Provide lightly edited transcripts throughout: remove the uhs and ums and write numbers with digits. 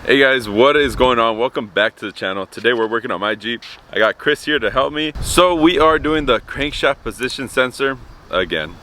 Hey guys, what is going on? Welcome back to the channel. Today we're working on my Jeep. I got Chris here to help me. So we are doing the crankshaft position sensor again.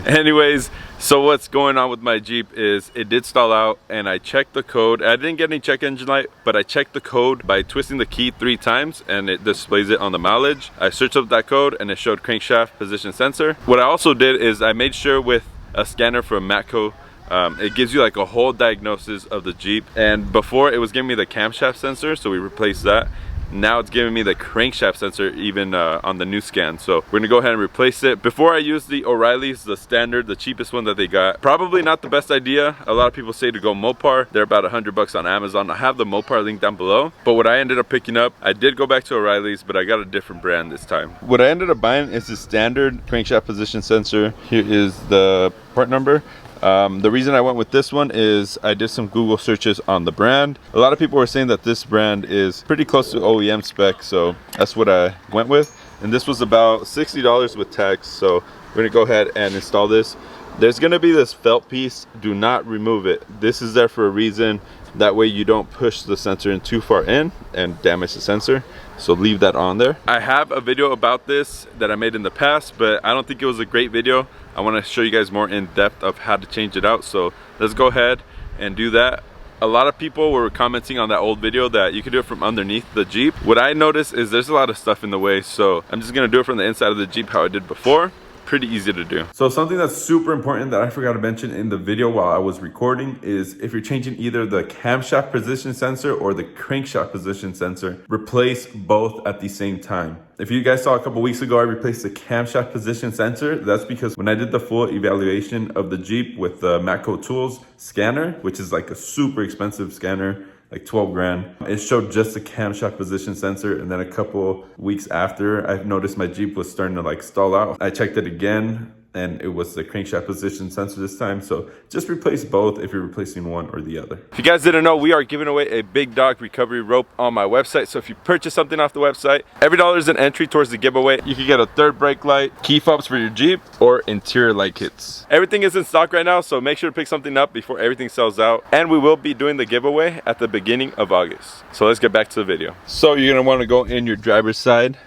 Anyways, so what's going on with my Jeep is it did stall out and I checked the code. I didn't get any check engine light, but I checked the code by twisting the key 3 times and it displays it on the mileage. I searched up that code and it showed crankshaft position sensor. What I also did is I made sure with a scanner from Matco, it gives you like a whole diagnosis of the Jeep, and before it was giving me the camshaft sensor, so we replaced that. Now it's giving me the crankshaft sensor even on the new scan, so we're gonna go ahead and replace it. Before I use the O'Reillys, the standard, the cheapest one that they got, probably not the best idea. A lot of people say to go Mopar. They're about $100 on Amazon. I have the Mopar link down below, but what I ended up picking up, I did go back to O'Reillys, but I got a different brand this time. What I ended up buying is the standard crankshaft position sensor. Here is the part number. The reason I went with this one is I did some Google searches on the brand. A lot of people were saying that this brand is pretty close to OEM Spec, so that's what I went with. And this was about $60 with tax, so we're gonna go ahead and install this. There's gonna be this felt piece. Do not remove it. This is there for a reason. That way you don't push the sensor in too far in and damage the sensor, so leave that on there. I have a video about this that I made in the past, but I don't think it was a great video. I want to show you guys more in depth of how to change it out, so let's go ahead and do that. A lot of people were commenting on that old video that you could do it from underneath the Jeep. What I noticed is there's a lot of stuff in the way, so I'm just gonna do it from the inside of the Jeep how I did before. Pretty easy to do. So something that's super important that I forgot to mention in the video while I was recording is if you're changing either the camshaft position sensor or the crankshaft position sensor, replace both at the same time. If you guys saw a couple weeks ago, I replaced the camshaft position sensor. That's because when I did the full evaluation of the Jeep with the Matco Tools scanner, which is like a super expensive scanner, like 12 grand. It showed just the camshaft position sensor, and then a couple weeks after, I've noticed my Jeep was starting to like stall out. I checked it again and it was the crankshaft position sensor this time, so just replace both if you're replacing one or the other. If you guys didn't know, we are giving away a big dog recovery rope on my website, so if you purchase something off the website, every dollar is an entry towards the giveaway. You can get a third brake light, key fobs for your Jeep, or interior light kits. Everything is in stock right now, so make sure to pick something up before everything sells out, and we will be doing the giveaway at the beginning of August. So let's get back to the video. So you're gonna want to go in your driver's side,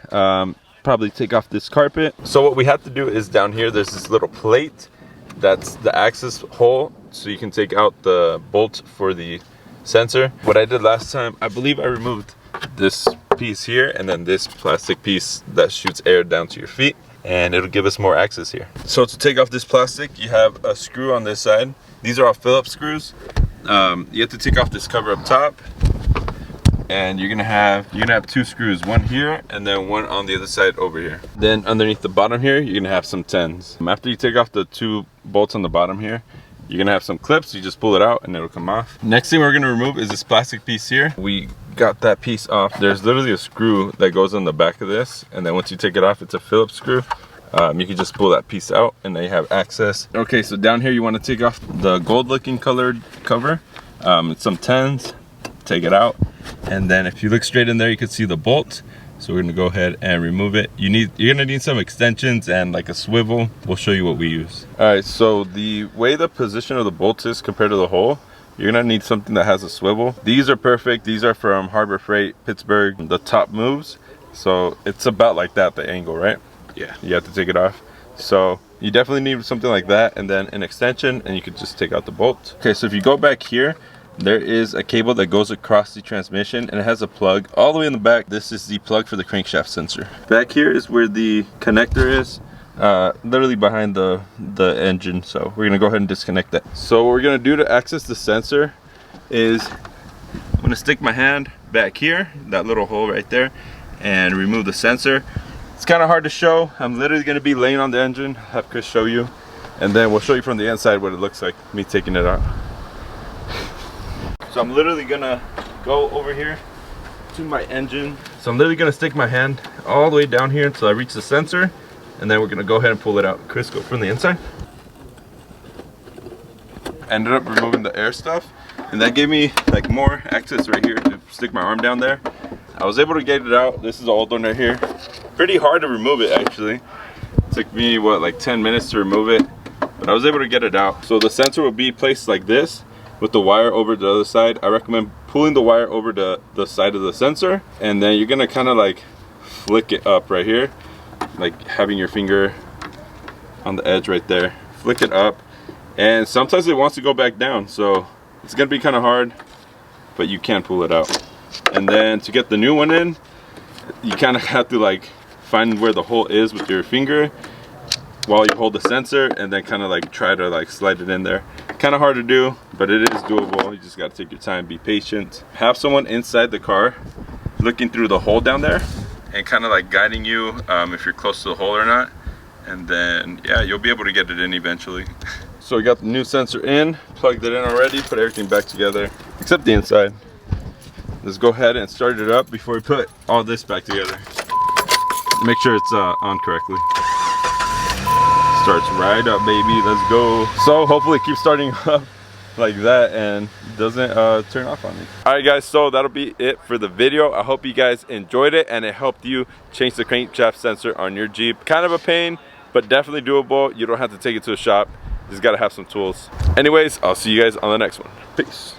probably take off this carpet. So what we have to do is down here there's this little plate that's the access hole, so you can take out the bolt for the sensor. What I did last time, I believe I removed this piece here and then this plastic piece that shoots air down to your feet, and it'll give us more access here. So to take off this plastic, you have a screw on this side. These are all Phillips screws. You have to take off this cover up top, and you're gonna have 2 screws, one here and then one on the other side over here. Then underneath the bottom here, you're gonna have some 10s. After you take off the 2 bolts on the bottom here, you're gonna have some clips. You just pull it out and it'll come off. Next thing we're gonna remove is this plastic piece here. We got that piece off. There's literally a screw that goes on the back of this, and then once you take it off, it's a Phillips screw. You can just pull that piece out and then you have access. Okay, so down here you want to take off the gold looking colored cover. It's some 10s. Take it out, and then if you look straight in there, you can see the bolt. So we're gonna go ahead and remove it. You're gonna need some extensions and like a swivel. We'll show you what we use. All right, so the way the position of the bolt is compared to the hole, you're gonna need something that has a swivel. These are perfect. These are from Harbor Freight, Pittsburgh. The top moves, so it's about like that, the angle, right? Yeah, you have to take it off. So you definitely need something like that, and then an extension, and you could just take out the bolt. Okay, so if you go back here, there is a cable that goes across the transmission, and it has a plug all the way in the back. This is the plug for the crankshaft sensor. Back here is where the connector is, literally behind the engine. So we're gonna go ahead and disconnect that. So what we're gonna do to access the sensor is I'm gonna stick my hand back here, that little hole right there, and remove the sensor. It's kind of hard to show. I'm literally gonna be laying on the engine, have Chris show you, and then we'll show you from the inside what it looks like, me taking it out. So I'm literally gonna go over here to my engine. So I'm literally gonna stick my hand all the way down here until I reach the sensor, and then we're gonna go ahead and pull it out. Chris, go from the inside. Ended up removing the air stuff, and that gave me like more access right here to stick my arm down there. I was able to get it out. This is the old one right here. Pretty hard to remove it actually. It took me what, like 10 minutes to remove it, but I was able to get it out. So the sensor will be placed like this, with the wire over the other side, I recommend pulling the wire over the side of the sensor, and then you're gonna kind of like flick it up right here, like having your finger on the edge right there. Flick it up, and sometimes it wants to go back down, so it's gonna be kind of hard, but you can pull it out. And then to get the new one in, you kind of have to like find where the hole is with your finger while you hold the sensor, and then kind of like try to like slide it in there. Kind of hard to do, but it is doable. You just got to take your time, be patient. Have someone inside the car looking through the hole down there and kind of like guiding you if you're close to the hole or not. And then yeah, you'll be able to get it in eventually. So we got the new sensor in, plugged it in already, put everything back together except the inside. Let's go ahead and start it up before we put all this back together. Make sure it's on correctly. Starts right up, baby. Let's go. So hopefully it keeps starting up like that and doesn't turn off on me. All right guys, so that'll be it for the video. I hope you guys enjoyed it and it helped you change the crankshaft sensor on your Jeep. Kind of a pain, but definitely doable. You don't have to take it to a shop. You just gotta have some tools. Anyways, I'll see you guys on the next one. Peace.